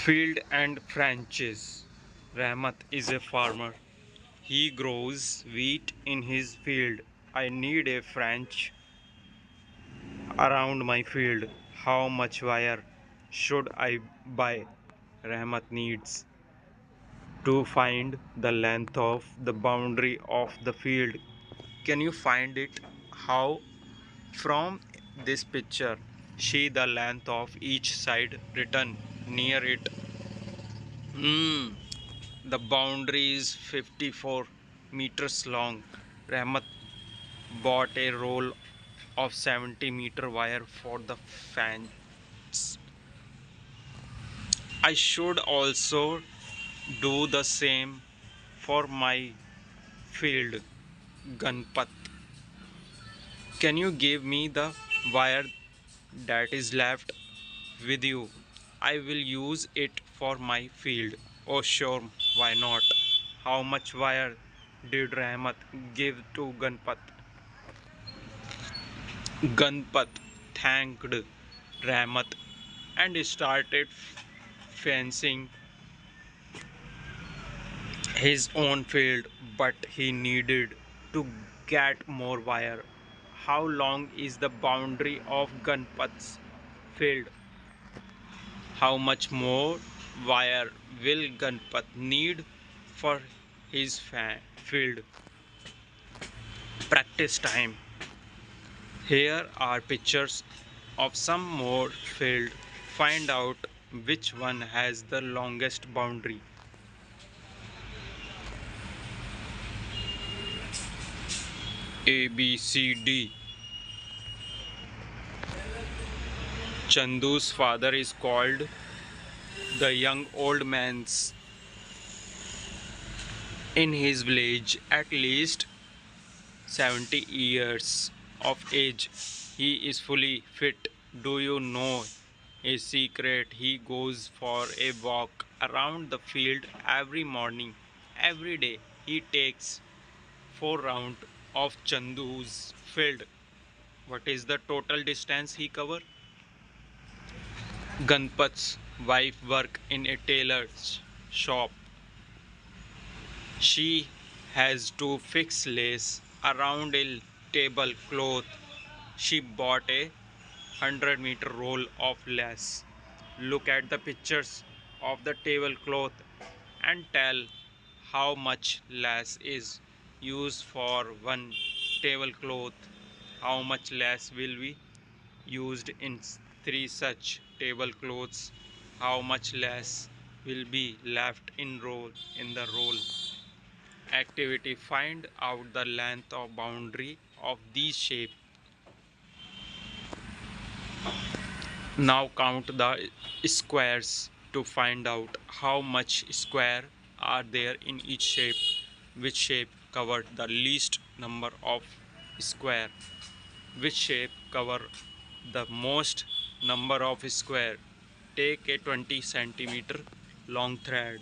Field and Franches. Rahmat is a farmer. He grows wheat in his field. I need a French around my field. How much wire should I buy? Rahmat needs to find the length of the boundary of the field. Can you find it? How? From this picture, see the length of each side written near it. Hmm. The boundary is 54 meters long. Rahmat bought a roll of 70-meter wire for the fence. I should also do the same for my field. Ganpat. Can you give me the wire that is left with you? I will use it for my field. Oh, sure, why not? How much wire did Rahmat give to Ganpat? Ganpat thanked Rahmat and started fencing his own field, but he needed to get more wire. How long is the boundary of Ganpat's field? How much more wire will Ganpat need for his field? Practice time. Here are pictures of some more field. Find out which one has the longest boundary. A, B, C, D. Chandu's father is called the young old man's. In his village, at least 70 years of age, he is fully fit. Do you know a secret? He goes for a walk around the field every morning. Every day he takes 4 rounds of Chandu's field. What is the total distance he cover? Ganpat's wife work in a tailor's shop. She has to fix lace around a tablecloth. She bought a 100-meter roll of lace. Look at the pictures of the tablecloth and tell how much lace is used for one tablecloth. How much lace will be used in 3 such tablecloths? How much lace will be left in the roll? Activity: find out the length of boundary of these shape. Now count the squares to find out how much square are there in each shape. Which shape covered the least number of square? Which shape cover the most number of square? Take a 20 centimeter long thread.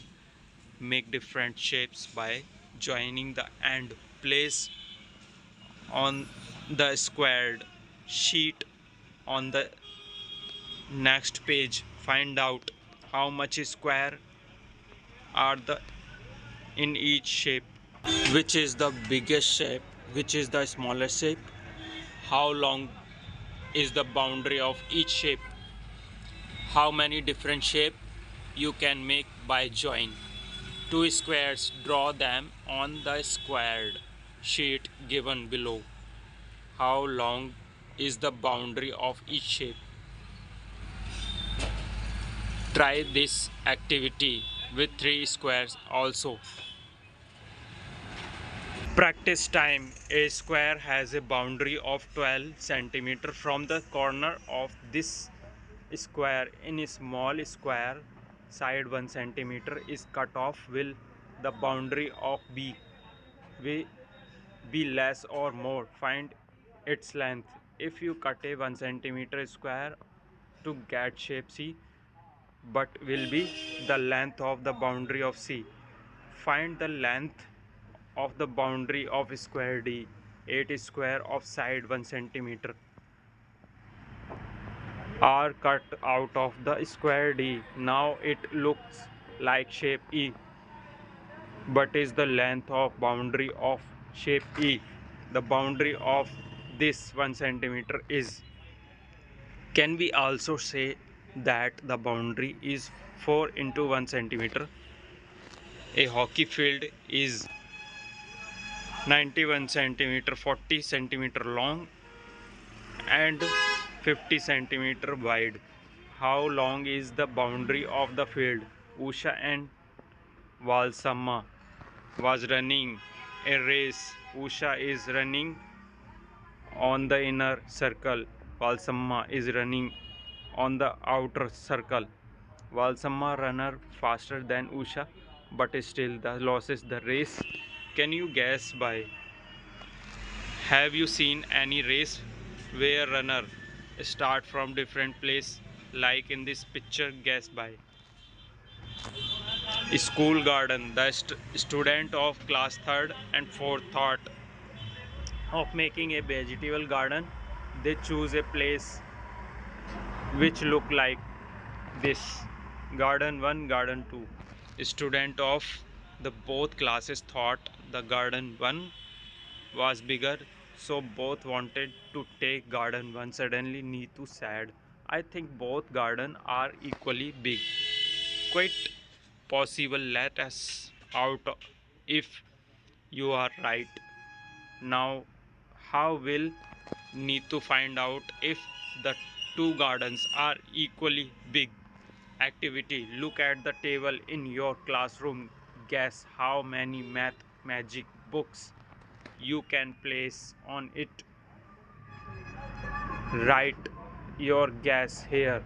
Make different shapes by joining the end. Place on the squared sheet on the next page. Find out how much square are the in each shape. Which is the biggest shape? Which is the smallest shape? How long is the boundary of each shape? How many different shape you can make by join two squares? Draw them on the squared sheet given below. How long is the boundary of each shape? Try this activity with 3 squares also. Practice time. A square has a boundary of 12 centimeter from the corner of this square. In a small square, side 1 centimeter is cut off. Will the boundary of B be less or more? Find its length. If you cut a 1 centimeter square to get shape C, but will be the length of the boundary of C. Find the length of the boundary of square D. 8 square of side 1 centimeter. are cut out of the square D. Now it looks like shape E, but is the length of boundary of shape E. The boundary of this 1 centimeter is. Can we also say that the boundary is 4 into 1 centimeter? A hockey field is 91 centimeter, 40 centimeter long and 50 centimeter wide. How long is the boundary of the field? Usha and Valsamma was running a race. Usha is running on the inner circle. Valsamma is running on the outer circle. Valsamma runner faster than Usha, but still the loses the race. Can you guess by? Have you seen any race where runner start from different place like in this picture? Guess by. School garden. The student of class 3rd and 4th thought of making a vegetable garden. They choose a place which look like this. Garden 1, garden 2. Student of the both classes thought the garden 1 was bigger, so both wanted to take garden 1. Suddenly Neetu said, I think both garden are equally big. Quite possible. Let us out if you are right. Now how will Neetu find out if the two gardens are equally big? Activity. Look at the table in your classroom. Guess how many math magic books you can place on it. Write your guess here.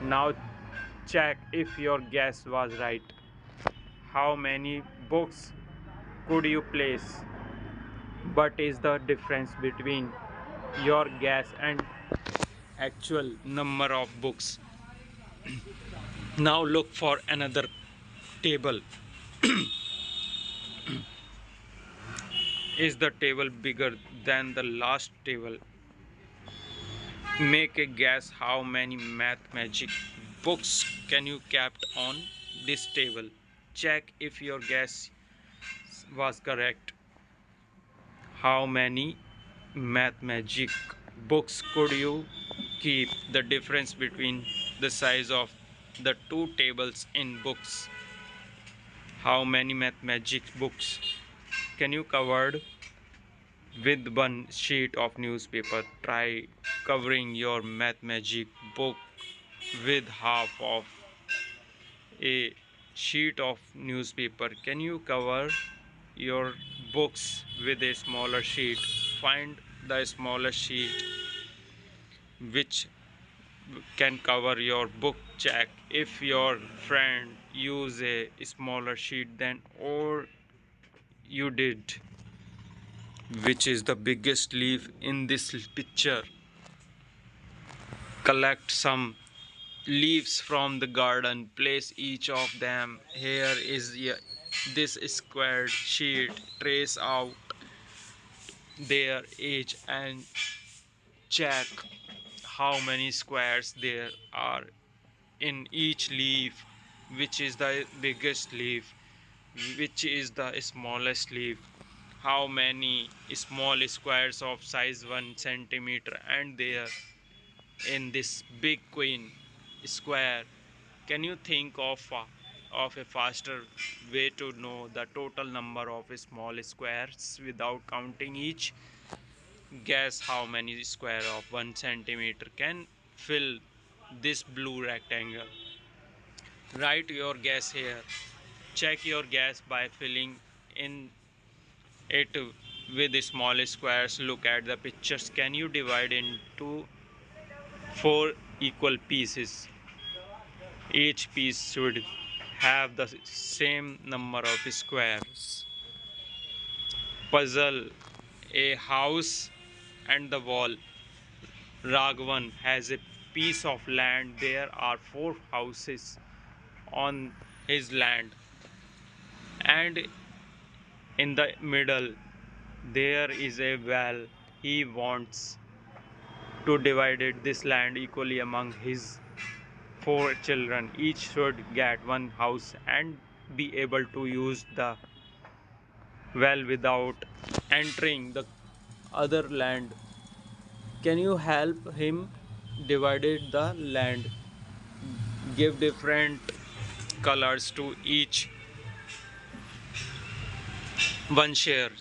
Now check if your guess was right. How many books could you place? What is the difference between your guess and actual number of books? Now look for another table. Is the table bigger than the last table? Make a guess how many math magic books can you kept on this table. Check if your guess was correct. How many math magic books could you keep? The difference between the size of the two tables in books. How many math magic books can you covered with one sheet of newspaper? Try covering your math magic book with half of a sheet of newspaper. Can you cover your books with a smaller sheet? Find the smaller sheet which can cover your book. Check if your friend use a smaller sheet than or you did. Which is the biggest leaf in this picture? Collect some leaves from the garden, place each of them. Here is this squared sheet. Trace out their age and check how many squares there are in each leaf. Which is the biggest leaf, which is the smallest leaf? How many small squares of size 1 centimeter and there in this big queen square? Can you think of a faster way to know the total number of small squares without counting each? Guess how many square of 1 centimeter can fill this blue rectangle. Write your guess here. Check your guess by filling in it with small squares. Look at the pictures. Can you divide into 4 equal pieces? Each piece should have the same number of squares. Puzzle. A house and the wall. Raghavan has a piece of land. There are 4 houses on his land, and in the middle there is a well. He wants to divided this land equally among his four children. Each should get one house and be able to use the well without entering the other land. Can you help him divided the land? Give different colors to each one share.